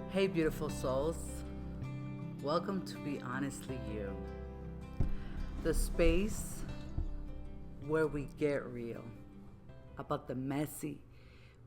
Hey, beautiful souls. Welcome to Be Honestly You, the space where we get real about the messy,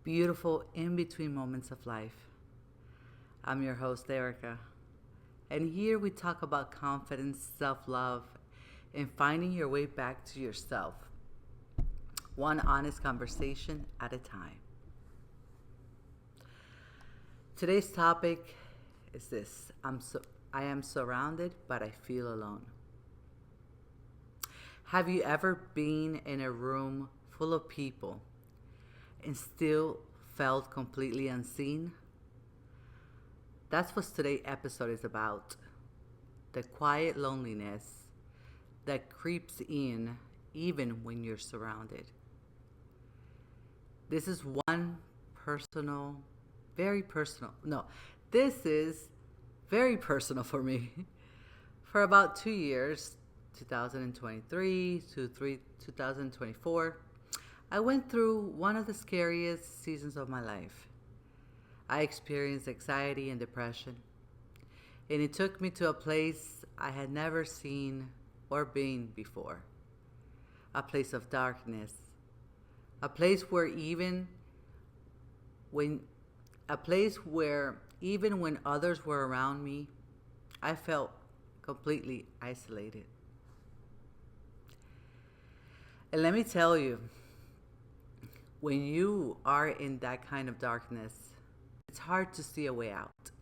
beautiful, in between moments of life. I'm your host, Erika, and here we talk about confidence, self love, and finding your way back to yourself, one honest conversation at a time. Today's topic is this: I am surrounded, but I feel alone. Have you ever been in a room full of people and still felt completely unseen? That's what today's episode is about. The quiet loneliness that creeps in even when you're surrounded. This is one personal, very personal. No, this is very personal for me. For about 2 years, 2023 to 2024, I went through one of the scariest seasons of my life. I experienced anxiety and depression, and it took me to a place I had never seen or been before. A place of darkness, a place where when even when others were around me, I felt completely isolated. And let me tell you, when you are in that kind of darkness, it's hard to see a way out.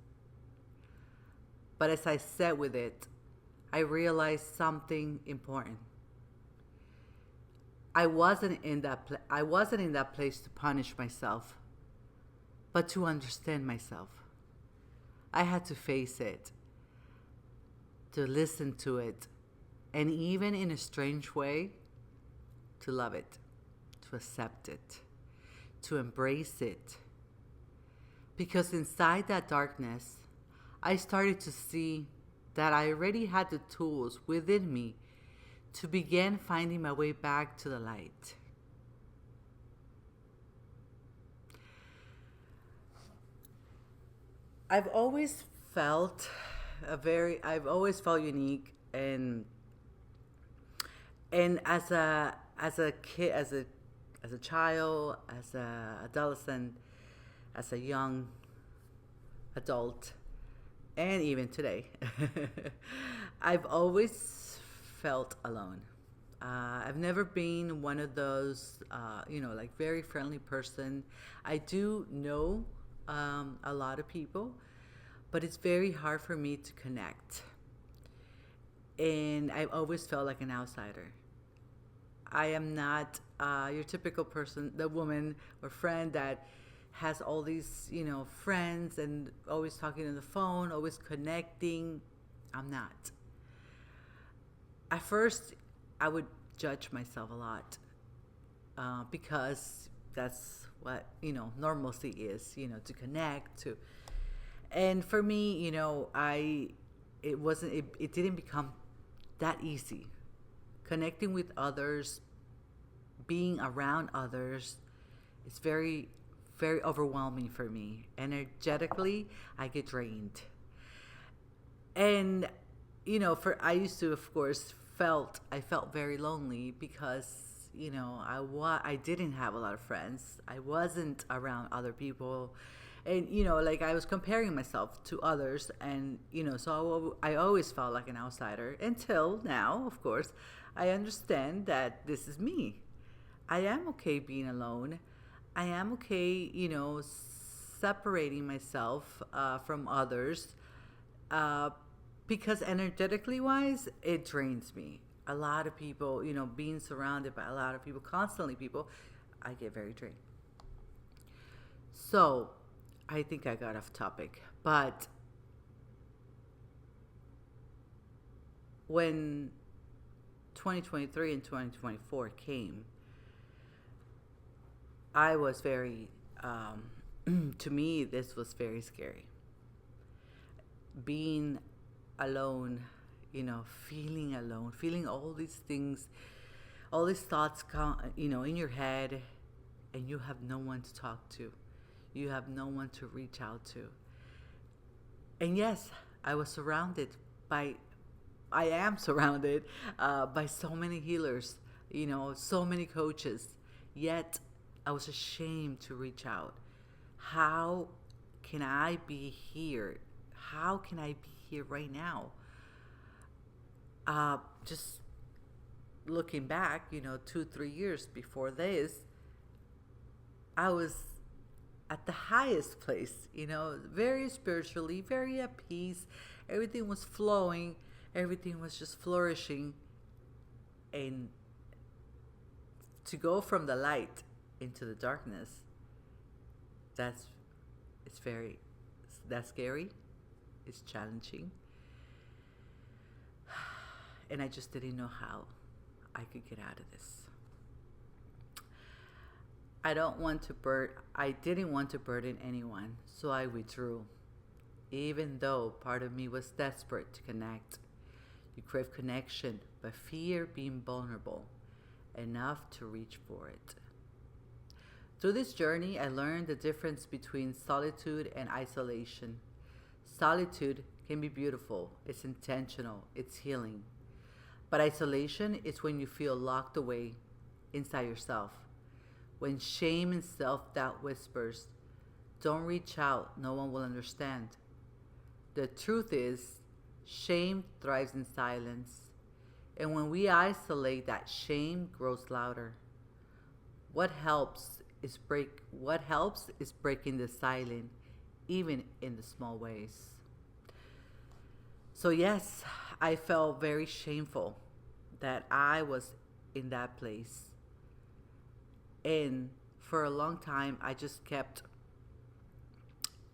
But as I sat with it, I realized something important. I wasn't in that place to punish myself, but to understand myself. I had to face it, to listen to it, and even in a strange way, to love it, to accept it, to embrace it. Because inside that darkness, I started to see that I already had the tools within me to begin finding my way back to the light. I've always felt I've always felt unique, and as a kid, as a child, as a adolescent, as a young adult, and even today, I've always felt alone. I've never been one of those, like very friendly person. I do know a lot of people, but it's very hard for me to connect. And I've always felt like an outsider. I am not your typical person, the woman or friend that has all these, friends and always talking on the phone, always connecting. I'm not. At first, I would judge myself a lot because that's what normalcy is. To connect to, and for me, it didn't become that easy. Connecting with others, being around others, it's very, very overwhelming for me. Energetically, I get drained. And for I used to, of course, I felt very lonely because I didn't have a lot of friends. I wasn't around other people, and like I was comparing myself to others, and so I always felt like an outsider until now. Of course, I understand that this is me. I am okay being alone. I am okay, separating myself from others, uh, because energetically wise, it drains me. A lot of people, being surrounded by a lot of people, constantly people, I get very drained. So, I think I got off topic, but when 2023 and 2024 came, I was very, to me, this was very scary. Being alone, feeling alone, feeling all these things, all these thoughts come, in your head, and you have no one to talk to. You have no one to reach out to. And yes, I was surrounded by, I am surrounded by so many healers, so many coaches. Yet I was ashamed to reach out. How can I be here? How can I be here right now? Just looking back, 2, 3 years before this, I was at the highest place, very spiritually, very at peace. Everything was flowing, everything was just flourishing. And to go from the light into the darkness, that's it's very that's scary, it's challenging. And I just didn't know how I could get out of this. I didn't want to burden anyone, so I withdrew. Even though part of me was desperate to connect. You crave connection, but fear being vulnerable enough to reach for it. Through this journey, I learned the difference between solitude and isolation. Solitude can be beautiful, it's intentional, it's healing. But isolation is when you feel locked away inside yourself. When shame and self doubt whispers, don't reach out, no one will understand. The truth is, shame thrives in silence. And when we isolate, that shame grows louder. What helps is breaking the silence, even in the small ways. So yes, I felt very shameful that I was in that place. And for a long time, I just kept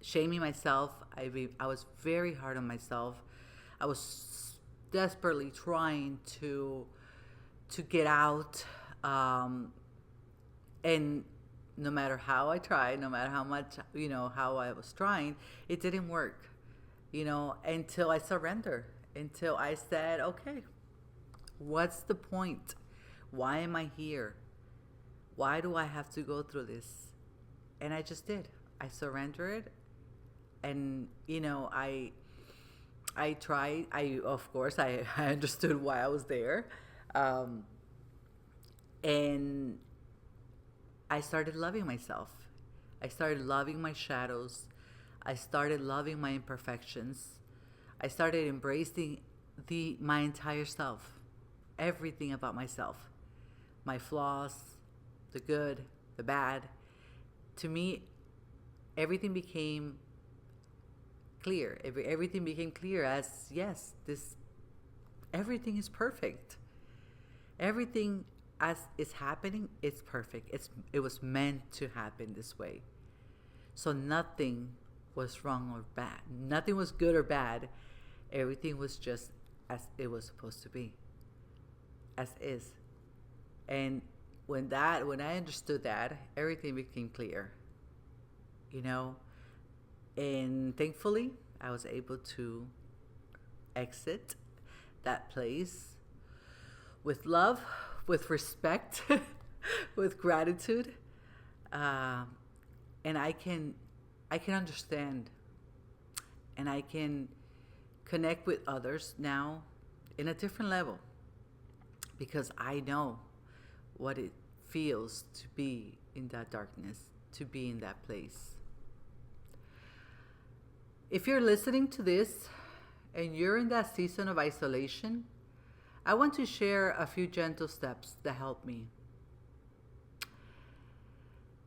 shaming myself. I was very hard on myself. I was desperately trying to get out. And no matter how I tried, no matter how much, how I was trying, it didn't work, until I surrendered, until I said, okay, what's the point? Why am I here? Why do I have to go through this? And I just did. I surrendered. And, I tried. Of course, I understood why I was there. And I started loving myself. I started loving my shadows. I started loving my imperfections. I started embracing my entire self, everything about myself, my flaws, the good, the bad. To me, everything became clear. Everything became clear as, yes, everything is perfect. Everything as is happening, it's perfect. It was meant to happen this way. So nothing was wrong or bad. Nothing was good or bad. Everything was just as it was supposed to be, as is. And when I understood that, everything became clear. And thankfully, I was able to exit that place with love, with respect, with gratitude, and I can understand, and I can connect with others now in a different level, because I know what it feels to be in that darkness, to be in that place. If you're listening to this and you're in that season of isolation, I want to share a few gentle steps that help me.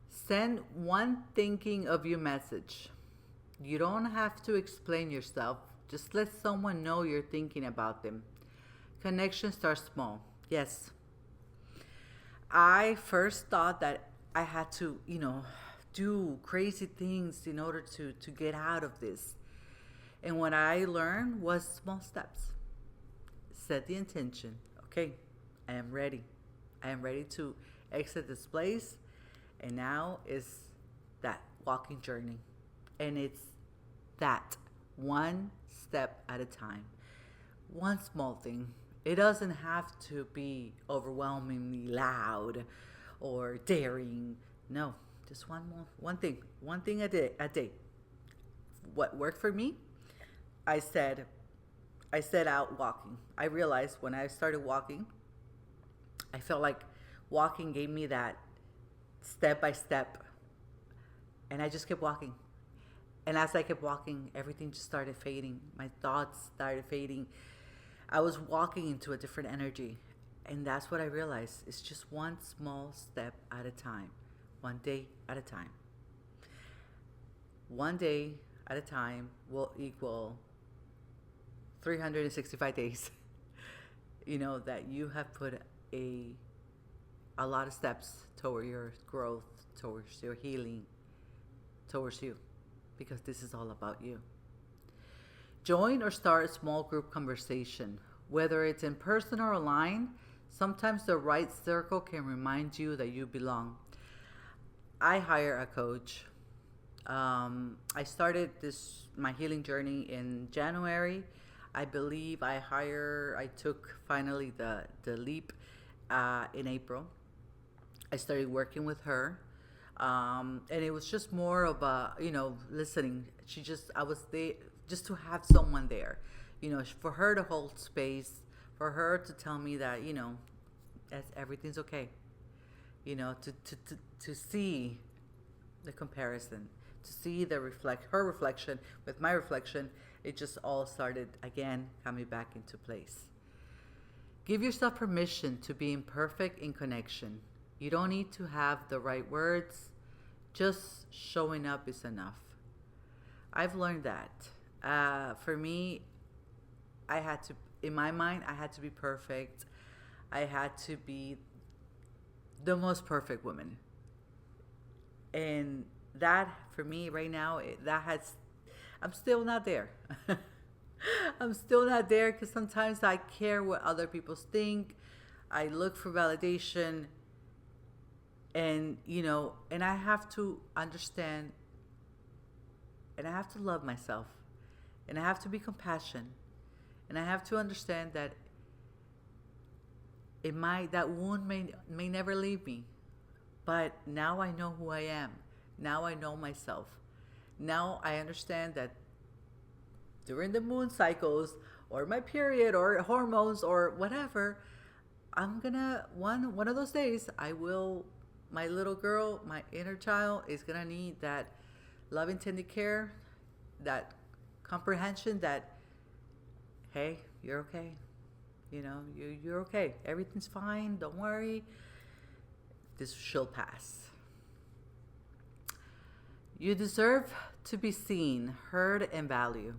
Send one thinking of you message. You don't have to explain yourself. Just let someone know you're thinking about them. Connection starts small. Yes. I first thought that I had to, do crazy things in order to get out of this. And what I learned was small steps. Set the intention. Okay, I am ready. I am ready to exit this place. And now is that walking journey. And it's that one step at a time. One small thing. It doesn't have to be overwhelmingly loud or daring. No, just one thing a day. What worked for me I said, I set out walking. I realized when I started walking, I felt like walking gave me that step by step. And I just kept walking. And as I kept walking, everything just started fading. My thoughts started fading. I was walking into a different energy. And that's what I realized. It's just one small step at a time, one day at a time. One day at a time will equal 365 days. You know, that you have put a lot of steps toward your growth, towards your healing, towards you, because this is all about you. Join or start a small group conversation, whether it's in person or online. Sometimes the right circle can remind you that you belong. I hire a coach. I started my healing journey in January. I believe I took finally the leap in April. I started working with her. And it was just more of a, listening. I was there just to have someone there, for her to hold space, for her to tell me that, everything's okay, to see the comparison, to see her reflection with my reflection. It just all started again coming back into place. Give yourself permission to be imperfect in connection. You don't need to have the right words. Just showing up is enough. I've learned that. For me, in my mind, I had to be perfect. I had to be the most perfect woman. And that, for me, right now, I'm still not there. I'm still not there because sometimes I care what other people think. I look for validation. And, and I have to understand, and I have to love myself, and I have to be compassionate, and I have to understand that that wound may never leave me, but now I know who I am. Now I know myself. Now I understand that during the moon cycles, or my period, or hormones, or whatever, I'm gonna, one of those days, my little girl, my inner child, is gonna need that loving, tender care, that comprehension that, hey, you're okay. You're okay. Everything's fine. Don't worry. This shall pass. You deserve to be seen, heard, and valued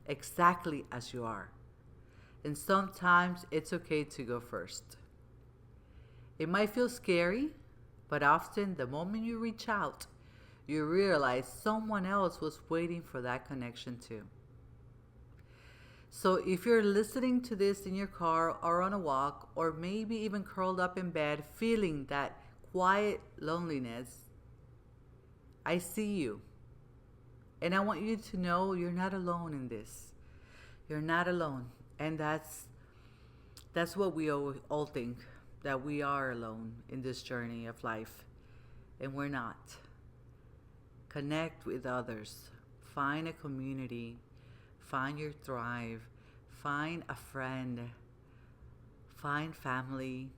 exactly as you are. And sometimes it's okay to go first. It might feel scary, but often the moment you reach out, you realize someone else was waiting for that connection too. So if you're listening to this in your car or on a walk, or maybe even curled up in bed feeling that quiet loneliness, I see you. And I want you to know you're not alone in this. You're not alone. And that's what we all think, that we are alone in this journey of life. And we're not. Connect with others. Find a community. Find your tribe. Find a friend. Find family.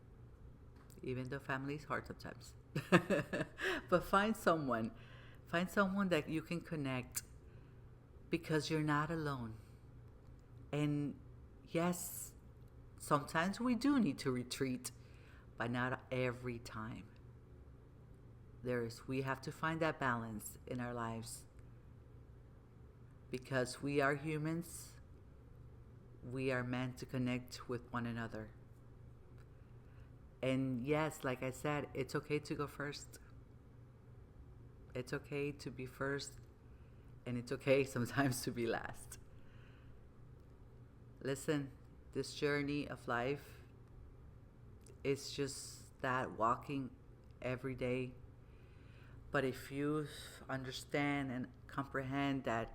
Even though family is hard sometimes. But find someone. Find someone that you can connect, because you're not alone. And yes, sometimes we do need to retreat, but not every time. We have to find that balance in our lives, because we are humans. We are meant to connect with one another. And yes, like I said, it's okay to go first. It's okay to be first, and it's okay sometimes to be last. Listen, this journey of life is just that, walking every day. But if you understand and comprehend that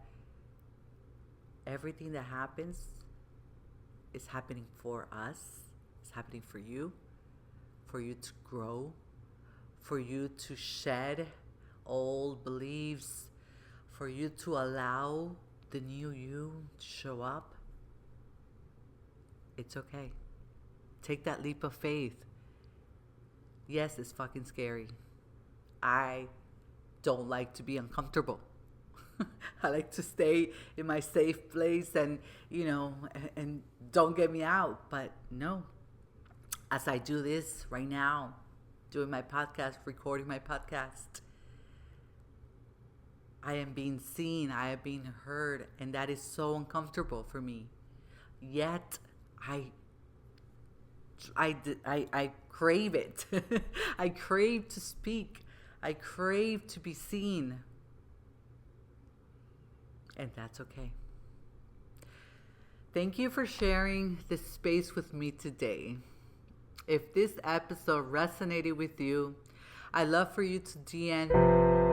everything that happens is happening for us, it's happening for you to grow, for you to shed old beliefs, for you to allow the new you show up, it's okay. Take that leap of faith. Yes, it's fucking scary. I don't like to be uncomfortable. I like to stay in my safe place and, and don't get me out. But no, as I do this right now, doing my podcast, recording my podcast, I am being seen, I am being heard, and that is so uncomfortable for me. Yet, I crave it. I crave to speak. I crave to be seen. And that's okay. Thank you for sharing this space with me today. If this episode resonated with you, I'd love for you to DM